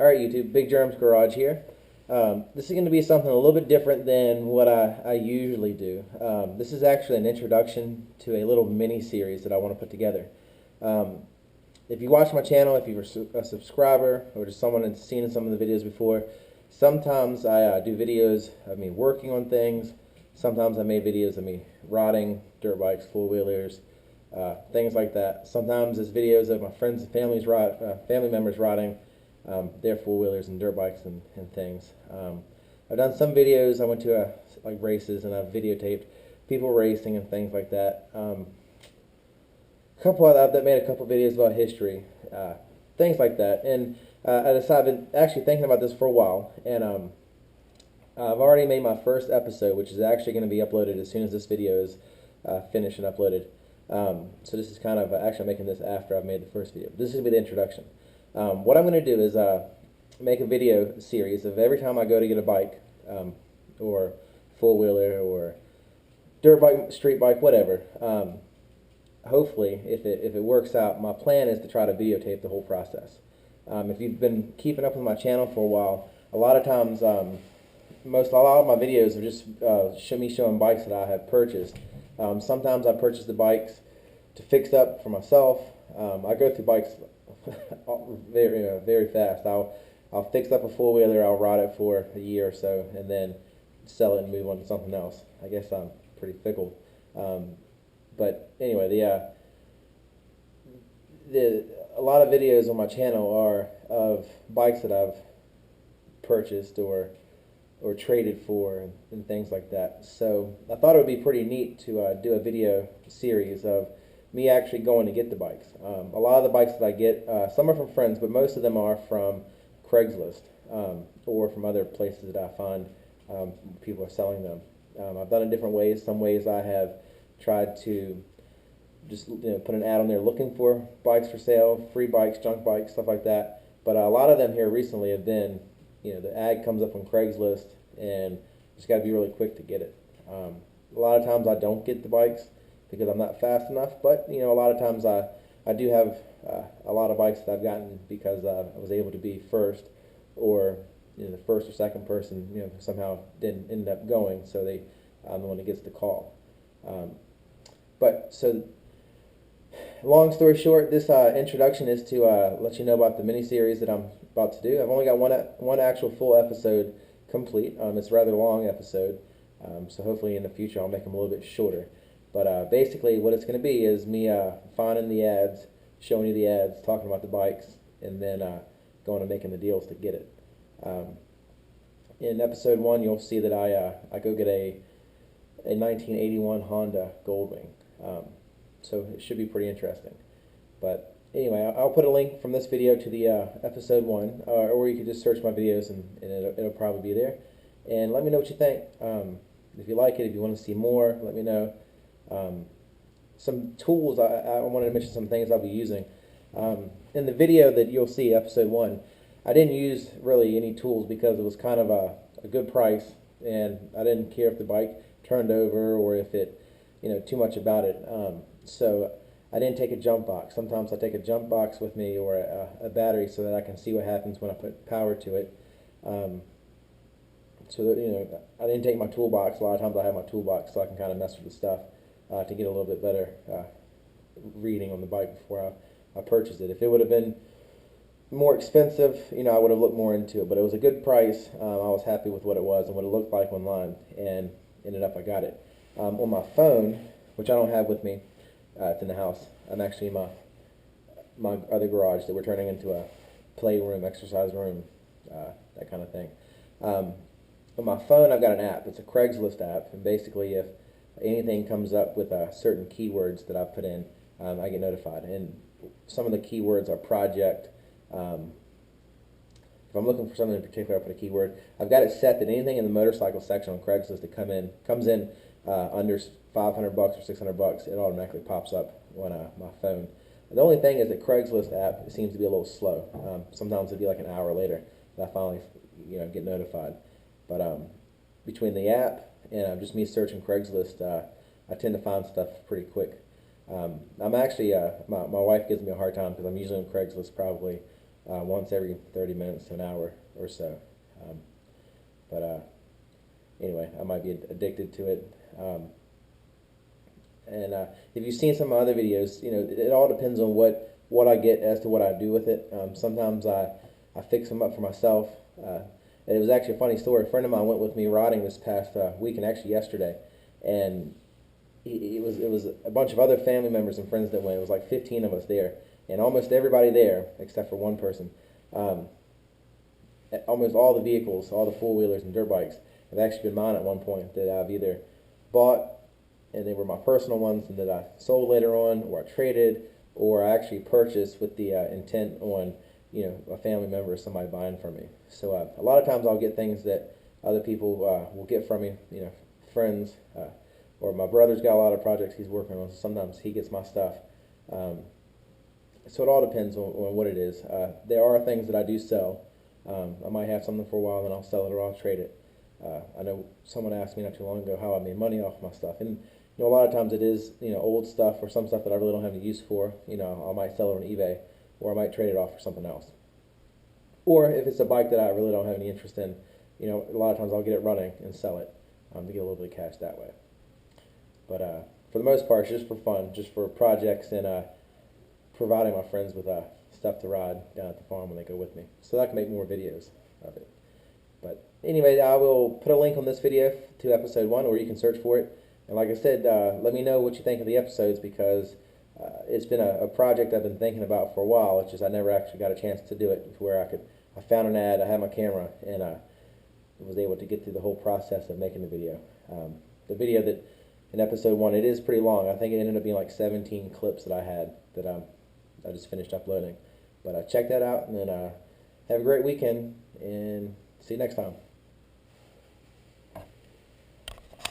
Alright YouTube, BigJermsGarage here. This is going to be something a little bit different than what I usually do. This is actually an introduction to a little mini-series that I want to put together. If you watch my channel, if you're a subscriber, or just someone that's seen some of the videos before, sometimes I do videos of me working on things. Sometimes I make videos of me riding dirt bikes, four-wheelers, things like that. Sometimes it's videos of my friends and family members riding their four-wheelers and dirt bikes and things. I've done some videos. I went to like races and I've videotaped people racing and things like that. I've made a couple videos about history, things like that. And I've been actually thinking about this for a while, and I've already made my first episode, which is actually going to be uploaded as soon as this video is finished and uploaded. So this is kind of actually making this after I've made the first video. This is going to be the introduction. What I'm going to do is make a video series of every time I go to get a bike, or four-wheeler, or dirt bike, street bike, whatever. Hopefully, if it works out, my plan is to try to videotape the whole process. If you've been keeping up with my channel for a while, a lot of times, a lot of my videos are just me showing bikes that I have purchased. Sometimes I purchase the bikes to fix up for myself. I go through bikes very fast. I'll fix up a four-wheeler, I'll ride it for a year or so, and then sell it and move on to something else. I guess I'm pretty fickle. But anyway, a lot of videos on my channel are of bikes that I've purchased or traded for and things like that. So I thought it would be pretty neat to do a video series of me actually going to get the bikes. A lot of the bikes that I get, some are from friends, but most of them are from Craigslist, or from other places that I find people are selling them. I've done it different ways. Some ways I have tried to just put an ad on there looking for bikes for sale, free bikes, junk bikes, stuff like that. But a lot of them here recently have been, the ad comes up on Craigslist and just got to be really quick to get it. A lot of times I don't get the bikes because I'm not fast enough, but a lot of times I do have a lot of bikes that I've gotten because I was able to be first, or the first or second person somehow didn't end up going, so I'm the one that gets the call. But so long story short, this introduction is to let you know about the mini-series that I'm about to do. I've only got one actual full episode complete. It's a rather long episode, so hopefully in the future I'll make them a little bit shorter. But basically what it's going to be is me finding the ads, showing you the ads, talking about the bikes, and then going and making the deals to get it. In episode 1 you'll see that I go get a 1981 Honda Goldwing. So it should be pretty interesting. But anyway, I'll put a link from this video to the episode 1, or you can just search my videos and it'll probably be there. And let me know what you think. If you like it, if you want to see more, let me know. Some tools, I wanted to mention some things I'll be using. In the video that you'll see, episode 1, I didn't use really any tools because it was kind of a good price, and I didn't care if the bike turned over or if it, too much about it. So I didn't take a jump box. Sometimes I take a jump box with me, or a battery, so that I can see what happens when I put power to it. So that, I didn't take my toolbox. A lot of times I have my toolbox so I can kind of mess with the stuff to get a little bit better reading on the bike before I purchased it. If it would have been more expensive, I would have looked more into it. But it was a good price. I was happy with what it was and what it looked like online, and ended up I got it. On my phone, which I don't have with me, it's in the house. I'm actually in my other garage that we're turning into a playroom, exercise room, that kind of thing. On my phone, I've got an app. It's a Craigslist app, and basically, if anything comes up with certain keywords that I put in, I get notified. And some of the keywords are project. If I'm looking for something in particular, I put a keyword. I've got it set that anything in the motorcycle section on Craigslist that comes in under $500 or $600, it automatically pops up on my phone. The only thing is that Craigslist app, it seems to be a little slow. Sometimes it'll be like an hour later that I finally get notified. But between the app and just me searching Craigslist, I tend to find stuff pretty quick. I'm actually, my wife gives me a hard time because I'm usually on Craigslist probably once every 30 minutes to an hour or so. Um, but anyway, I might be addicted to it. And if you've seen some of my other videos, it all depends on what I get as to what I do with it. Sometimes I fix them up for myself. And it was actually a funny story. A friend of mine went with me riding this past week, and actually yesterday, and it was a bunch of other family members and friends that went. It was like 15 of us there, and almost everybody there, except for one person, almost all the vehicles, all the four-wheelers and dirt bikes, have actually been mine at one point that I've either bought, and they were my personal ones, and that I sold later on, or I traded, or I actually purchased with the intent on, a family member or somebody buying from me. So a lot of times I'll get things that other people will get from me, friends, or my brother's got a lot of projects he's working on, so sometimes he gets my stuff. So it all depends on what it is. There are things that I do sell. I might have something for a while, and I'll sell it or I'll trade it. I know someone asked me not too long ago how I made money off my stuff, and a lot of times it is old stuff or some stuff that I really don't have any use for. I might sell it on eBay, or I might trade it off for something else. Or if it's a bike that I really don't have any interest in, a lot of times I'll get it running and sell it to get a little bit of cash that way. But for the most part, it's just for fun, just for projects, and providing my friends with stuff to ride down at the farm when they go with me, so that I can make more videos of it. But anyway, I will put a link on this video to episode 1, or you can search for it. And like I said, let me know what you think of the episodes, because it's been a project I've been thinking about for a while. It's just I never actually got a chance to do it to where I found an ad, I had my camera, and I was able to get through the whole process of making the video. The video that in episode 1, it is pretty long. I think it ended up being like 17 clips that I had that I just finished uploading. But check that out, and then have a great weekend, and see you next time.